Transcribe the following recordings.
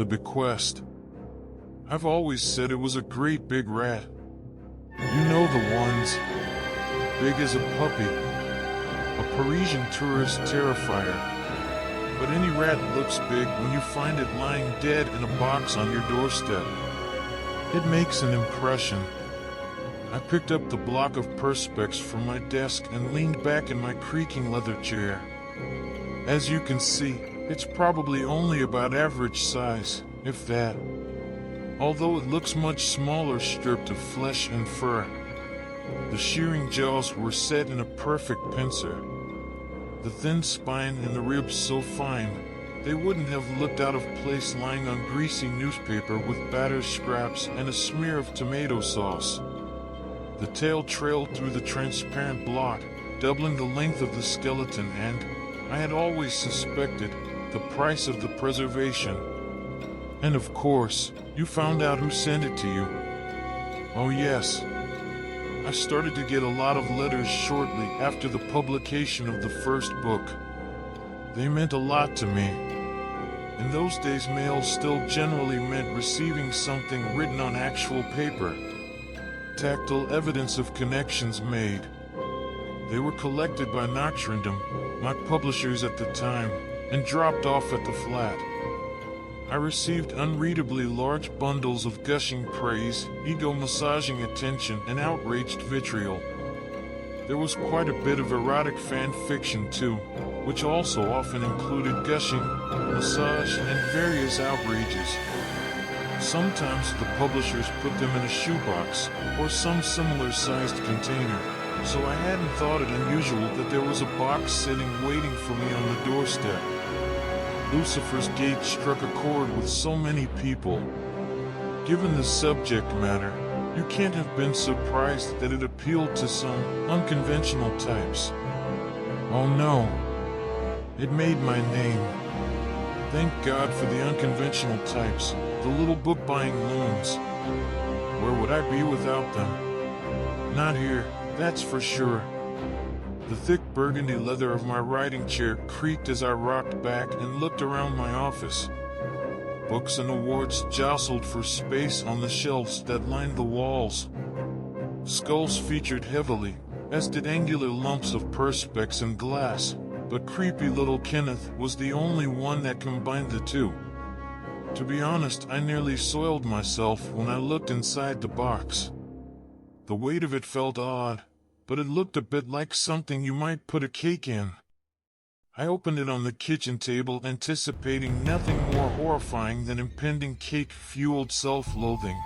The Bequest. I've always said it was a great big rat. You know the ones. Big as a puppy. A Parisian tourist terrifier. But any rat looks big when you find it lying dead in a box on your doorstep. It makes an impression. I picked up the block of perspex from my desk and leaned back in my creaking leather chair. As you can see, it's probably only about average size, if that. Although it looks much smaller stripped of flesh and fur. The shearing jaws were set in a perfect pincer. The thin spine and the ribs so fine, they wouldn't have looked out of place lying on greasy newspaper with batter scraps and a smear of tomato sauce. The tail trailed through the transparent block, doubling the length of the skeleton and, I had always suspected, the price of the preservation. And of course, you found out who sent it to you. Oh yes. I started to get a lot of letters shortly after the publication of the first book. They meant a lot to me. In those days, mail still generally meant receiving something written on actual paper. Tactile evidence of connections made. They were collected by Nocturndom, my publishers at the time, and dropped off at the flat. I received unreadably large bundles of gushing praise, ego-massaging attention, and outraged vitriol. There was quite a bit of erotic fan fiction too, which also often included gushing, massage, and various outrages. Sometimes the publishers put them in a shoebox, or some similar-sized container, so I hadn't thought it unusual that there was a box sitting waiting for me on the doorstep. Lucifer's Gate struck a chord with so many people. Given the subject matter, you can't have been surprised that it appealed to some unconventional types. Oh no. It made my name. Thank God for the unconventional types, the little book-buying loons. Where would I be without them? Not here, that's for sure. The thick burgundy leather of my writing chair creaked as I rocked back and looked around my office. Books and awards jostled for space on the shelves that lined the walls. Skulls featured heavily, as did angular lumps of perspex and glass, but creepy little Kenneth was the only one that combined the two. To be honest, I nearly soiled myself when I looked inside the box. The weight of it felt odd, but it looked a bit like something you might put a cake in. I opened it on the kitchen table, anticipating nothing more horrifying than impending cake-fueled self-loathing.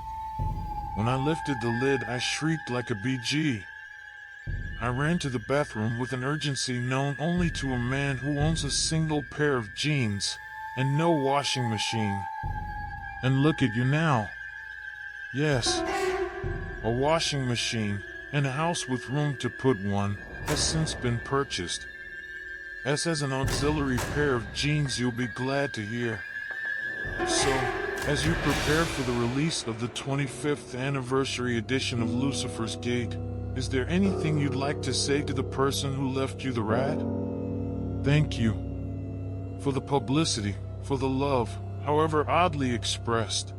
When I lifted the lid, I shrieked like a BG. I ran to the bathroom with an urgency known only to a man who owns a single pair of jeans and no washing machine. And look at you now. Yes, a washing machine, and a house with room to put one, has since been purchased. As an auxiliary pair of jeans, you'll be glad to hear. So, as you prepare for the release of the 25th anniversary edition of Lucifer's Gate, is there anything you'd like to say to the person who left you the rat? Thank you. For the publicity, for the love, however oddly expressed.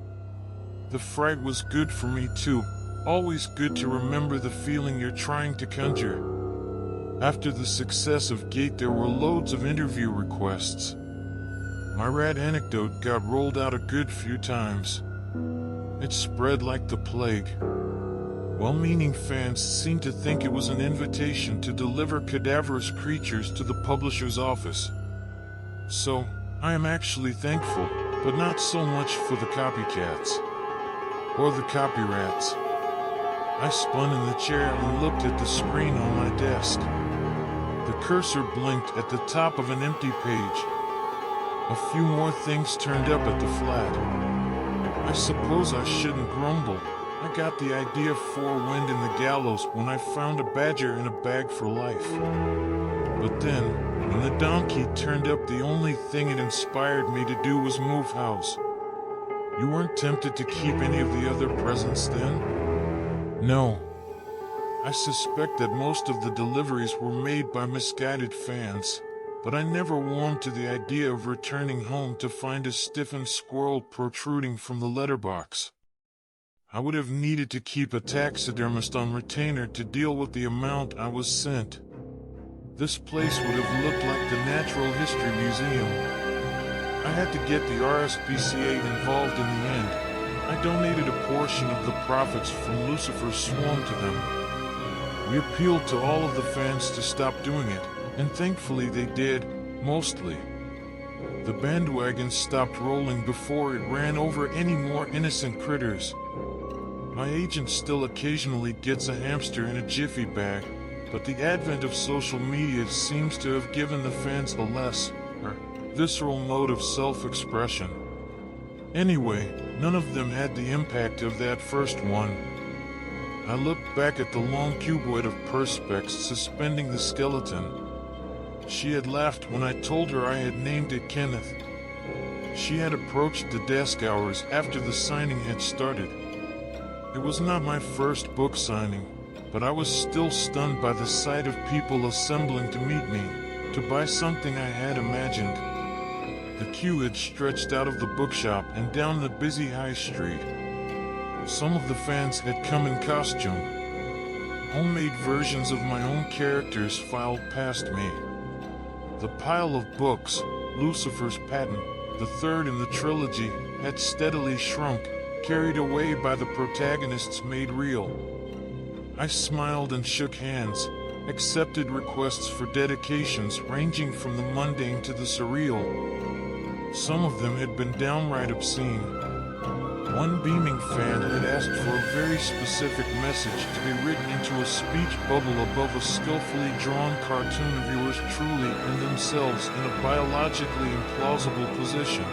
The fright was good for me too. Always good to remember the feeling you're trying to conjure. After the success of Gate, there were loads of interview requests. My rat anecdote got rolled out a good few times. It spread like the plague. Well-meaning fans seemed to think it was an invitation to deliver cadaverous creatures to the publisher's office. So, I am actually thankful, but not so much for the copycats. Or the copyrats. I spun in the chair and looked at the screen on my desk. The cursor blinked at the top of an empty page. A few more things turned up at the flat. I suppose I shouldn't grumble. I got the idea for Wind in the Gallows when I found a badger in a bag for life. But then, when the donkey turned up, the only thing it inspired me to do was move house. You weren't tempted to keep any of the other presents then? No. I suspect that most of the deliveries were made by misguided fans. but I never warmed to the idea of returning home to find a stiffened squirrel protruding from the letterbox. I would have needed to keep a taxidermist on retainer to deal with the amount I was sent. This place would have looked like the Natural History Museum. I had to get the RSPCA involved in the end. I donated a portion of the profits from Lucifer's Swarm to them. We appealed to all of the fans to stop doing it, and thankfully they did, mostly. The bandwagon stopped rolling before it ran over any more innocent critters. My agent still occasionally gets a hamster in a jiffy bag, but the advent of social media seems to have given the fans a less visceral mode of self-expression. Anyway, none of them had the impact of that first one. I looked back at the long cuboid of perspex suspending the skeleton. She had laughed when I told her I had named it Kenneth. She had approached the desk hours after the signing had started. It was not my first book signing, but I was still stunned by the sight of people assembling to meet me, to buy something I had imagined. The queue had stretched out of the bookshop and down the busy high street. Some of the fans had come in costume. Homemade versions of my own characters filed past me. The pile of books, Lucifer's Patent, the third in the trilogy, had steadily shrunk, carried away by the protagonists made real. I smiled and shook hands, accepted requests for dedications ranging from the mundane to the surreal. Some of them had been downright obscene. One beaming fan had asked for a very specific message to be written into a speech bubble above a skillfully drawn cartoon viewers truly and themselves in a biologically implausible position.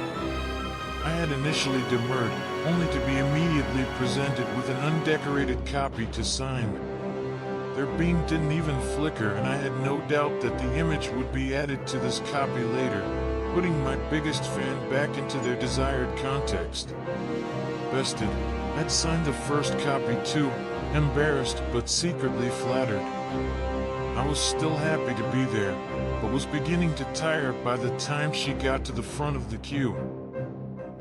I had initially demurred, only to be immediately presented with an undecorated copy to sign. Their beam didn't even flicker, and I had no doubt that the image would be added to this copy later, putting my biggest fan back into their desired context. Bested, I'd signed the first copy too, embarrassed but secretly flattered. I was still happy to be there, but was beginning to tire by the time she got to the front of the queue.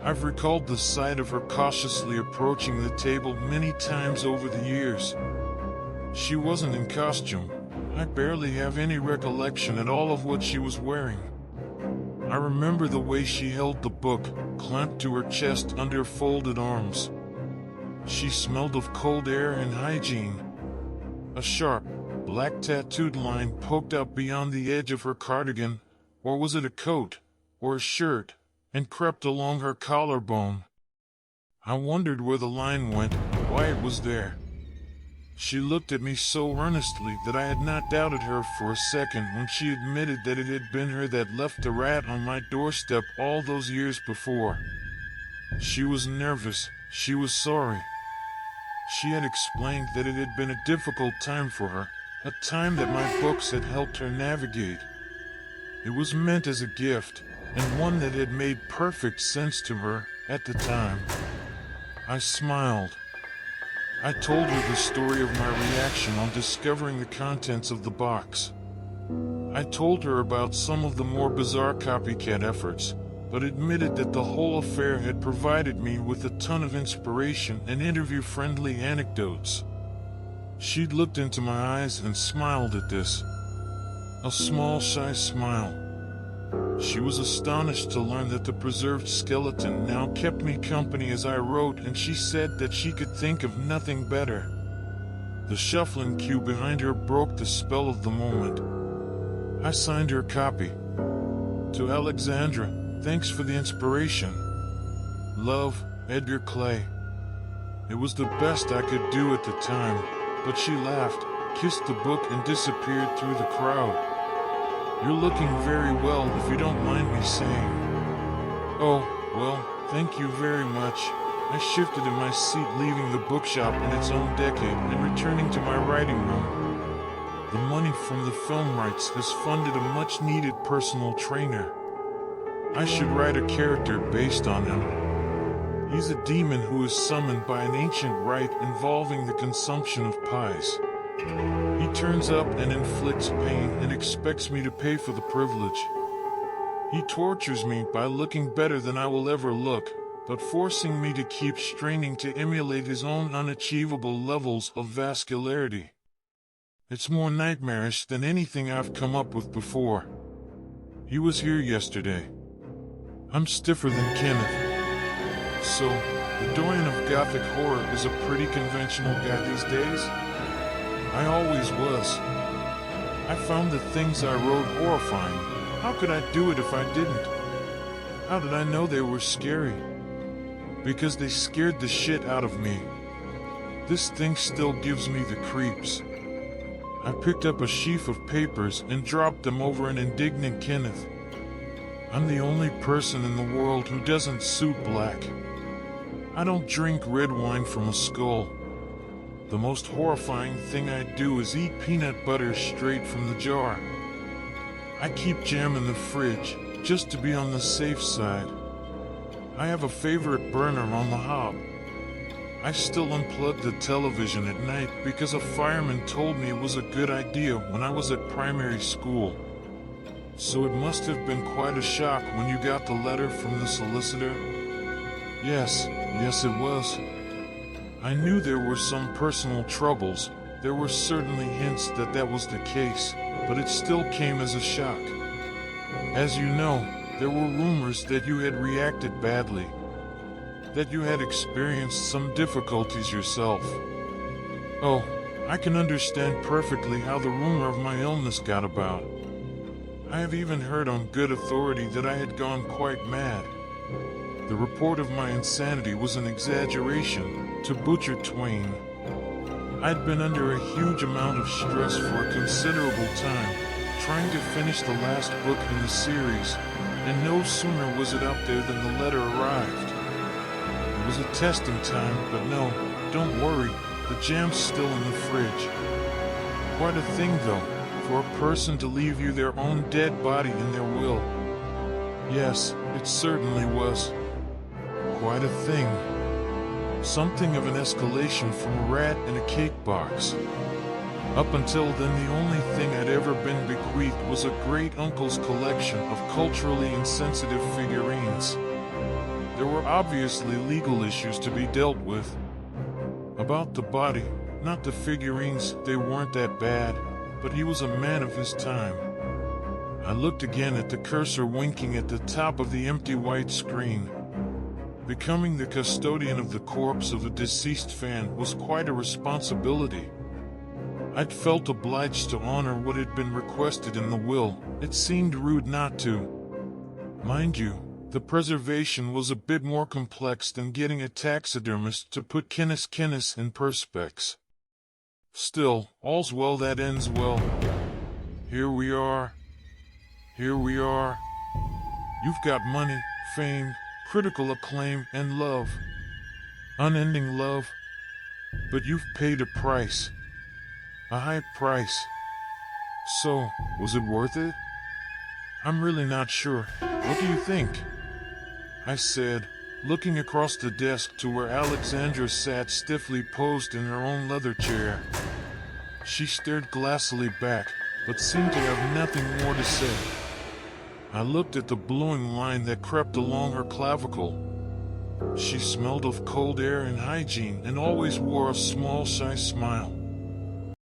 I've recalled the sight of her cautiously approaching the table many times over the years. She wasn't in costume. I barely have any recollection at all of what she was wearing. I remember the way she held the book, clamped to her chest under folded arms. She smelled of cold air and hygiene. A sharp, black tattooed line poked out beyond the edge of her cardigan, or was it a coat, or a shirt, and crept along her collarbone. I wondered where the line went, why it was there. She looked at me so earnestly that I had not doubted her for a second when she admitted that it had been her that left the rat on my doorstep all those years before. She was nervous, she was sorry. She had explained that it had been a difficult time for her, a time that my books had helped her navigate. It was meant as a gift, and one that had made perfect sense to her at the time. I smiled. I told her the story of my reaction on discovering the contents of the box. I told her about some of the more bizarre copycat efforts, but admitted that the whole affair had provided me with a ton of inspiration and interview-friendly anecdotes. She'd looked into my eyes and smiled at this. A small, shy smile. She was astonished to learn that the preserved skeleton now kept me company as I wrote, and she said that she could think of nothing better. The shuffling queue behind her broke the spell of the moment. I signed her copy. To Alexandra, thanks for the inspiration. Love, Edgar Clay. It was the best I could do at the time, but she laughed, kissed the book, and disappeared through the crowd. You're looking very well, if you don't mind me saying. Oh, well, thank you very much. I shifted in my seat, leaving the bookshop in its own decade and returning to my writing room. The money from the film rights has funded a much-needed personal trainer. I should write a character based on him. He's a demon who is summoned by an ancient rite involving the consumption of pies. He turns up and inflicts pain and expects me to pay for the privilege. He tortures me by looking better than I will ever look, but forcing me to keep straining to emulate his own unachievable levels of vascularity. It's more nightmarish than anything I've come up with before. He was here yesterday. I'm stiffer than Kenneth. So, the doyen of Gothic horror is a pretty conventional guy these days? I always was. I found the things I wrote horrifying. How could I do it if I didn't? How did I know they were scary? Because they scared the shit out of me. This thing still gives me the creeps. I picked up a sheaf of papers and dropped them over an indignant Kenneth. I'm the only person in the world who doesn't suit black. I don't drink red wine from a skull. The most horrifying thing I do is eat peanut butter straight from the jar. I keep jam in the fridge, just to be on the safe side. I have a favorite burner on the hob. I still unplug the television at night because a fireman told me it was a good idea when I was at primary school. So it must have been quite a shock when you got the letter from the solicitor? Yes, it was. I knew there were some personal troubles. There were certainly hints that that was the case, but it still came as a shock. As you know, there were rumors that you had reacted badly, that you had experienced some difficulties yourself. Oh, I can understand perfectly how the rumor of my illness got about. I have even heard on good authority that I had gone quite mad. The report of my insanity was an exaggeration, to butcher twain. I'd been under a huge amount of stress for a considerable time, trying to finish the last book in the series, and no sooner was it out there than the letter arrived. It was a testing time, but no, don't worry, the jam's still in the fridge. Quite a thing, though, for a person to leave you their own dead body in their will. Yes, it certainly was. Quite a thing. Something of an escalation from a rat in a cake box. Up until then, the only thing I'd ever been bequeathed was a great-uncle's collection of culturally insensitive figurines. There were obviously legal issues to be dealt with. About the body, not the figurines, they weren't that bad, but he was a man of his time. I looked again at the cursor winking at the top of the empty white screen. Becoming the custodian of the corpse of a deceased fan was quite a responsibility. I'd felt obliged to honor what had been requested in the will. It seemed rude not to. Mind you, the preservation was a bit more complex than getting a taxidermist to put Kenneth in perspex. Still, all's well that ends well. Here we are. You've got money, fame, critical acclaim, and love. Unending love. But you've paid a price. A high price. So, was it worth it? I'm really not sure. What do you think? I said, looking across the desk to where Alexandra sat stiffly posed in her own leather chair. She stared glassily back, but seemed to have nothing more to say. I looked at the blowing line that crept along her clavicle. She smelled of cold air and hygiene and always wore a small, shy smile.